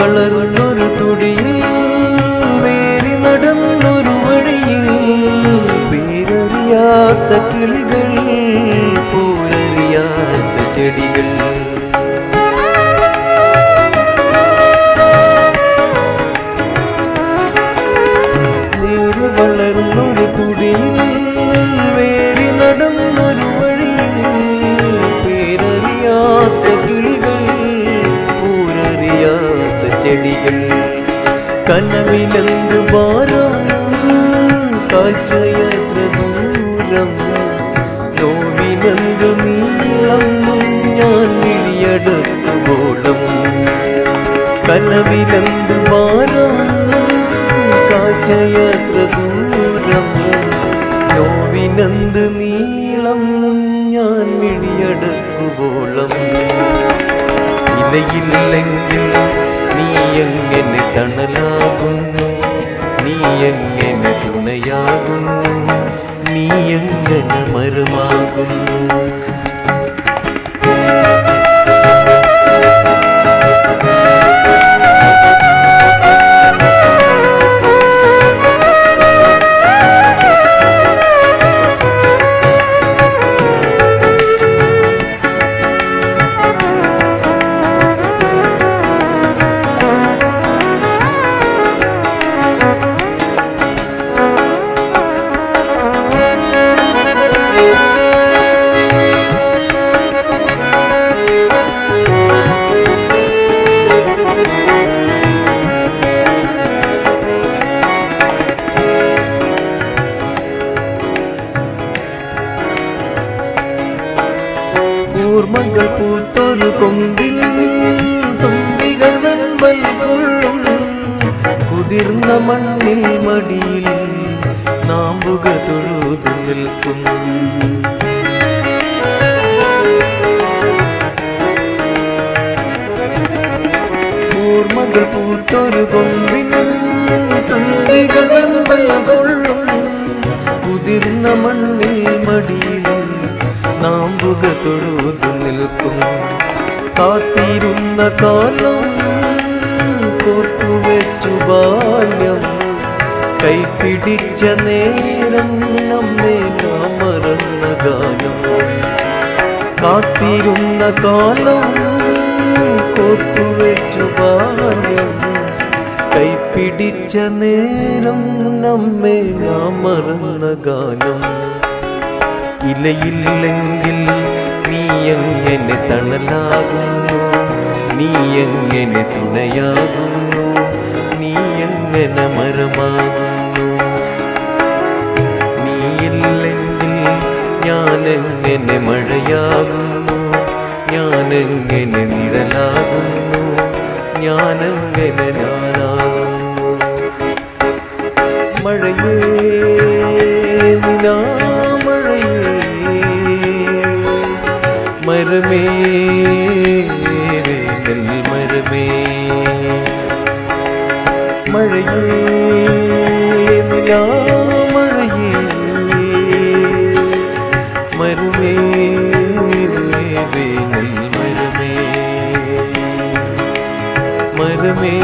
വളർന്നൊരു തുടിയിൽ vary നടന്നൊരു വഴിയിൽ പേരറിയാത്ത കിളികൾ പോരറിയാത്ത ചെടികൾ വളർന്നൊരു തുടിയിൽ വേരി നടന്നൊരു വഴിയിൽ പേരറിയാത്ത കിളികൾ പൂരറിയാത്ത ചെടികൾ കനവിലെന്ത് ഭാരം കാഴ്ചയത്ര ദൂരം നോവിനെന്ത് നീളം ഞാൻ വിളിയടക്കുവോളം കനവിലെന്ത് ഭാരം കാഴ്ചയത്ര ദൂരം നോവിനെന്ത് നീളം ഞാൻ വിളിയടക്കുവോളം ഇലയില്ലെങ്കിൽ നീ എങ്ങനെ തണലാകുന്നു നീ എങ്ങനെ തുണയാകുന്നു നീ എങ്ങനെ മരമാകുന്നു ഓർമ്മകൾ പൂത്തൊരു കൊമ്പിൽ തുമ്പികൾ വെമ്പൽ കൊള്ളും കുതിർന്ന മണ്ണിൽ മടിയിൽ നാമ്പുക തൊഴുതു നിൽക്കും ഓർമ്മകൾ പൂത്തൊരു കൊമ്പിൽ തുമ്പികൾ വെമ്പൽ കൊള്ളും കുതിർന്ന മണ്ണിൽ മടിയിൽ നാമ്പുക തൊഴുതു നിൽക്കും കാത്തിരുന്ന കാലം കോർത്തുവെച്ചു ബാല്യം കൈപിടിച്ച നേരം നമ്മെ നാം മറന്ന ഗാനം കാത്തിരുന്ന കാലം കോർത്തുവെച്ചു ബാല്യം കൈപിടിച്ച നേരം നമ്മെ നാം മറന്ന ഗാനം ഇലയില്ലെങ്കിൽ നീ എങ്ങനെ തണലാകുന്നു നീ എങ്ങനെ തുണയാകുന്നു നീ എങ്ങനെ മരമാകുന്നു നീയില്ലെങ്കിൽ ഞാനെങ്ങനെ മഴയാകുന്നു ഞാനെങ്ങനെ നിഴലാകുന്നു ഞാനെങ്ങനെ ഞാനാകുന്നു മഴയേ നിലാ മരമേ നെൽമരമേ മഴയേ നിലാമഴയേ മരമേ നെൽമരമേ മരമേ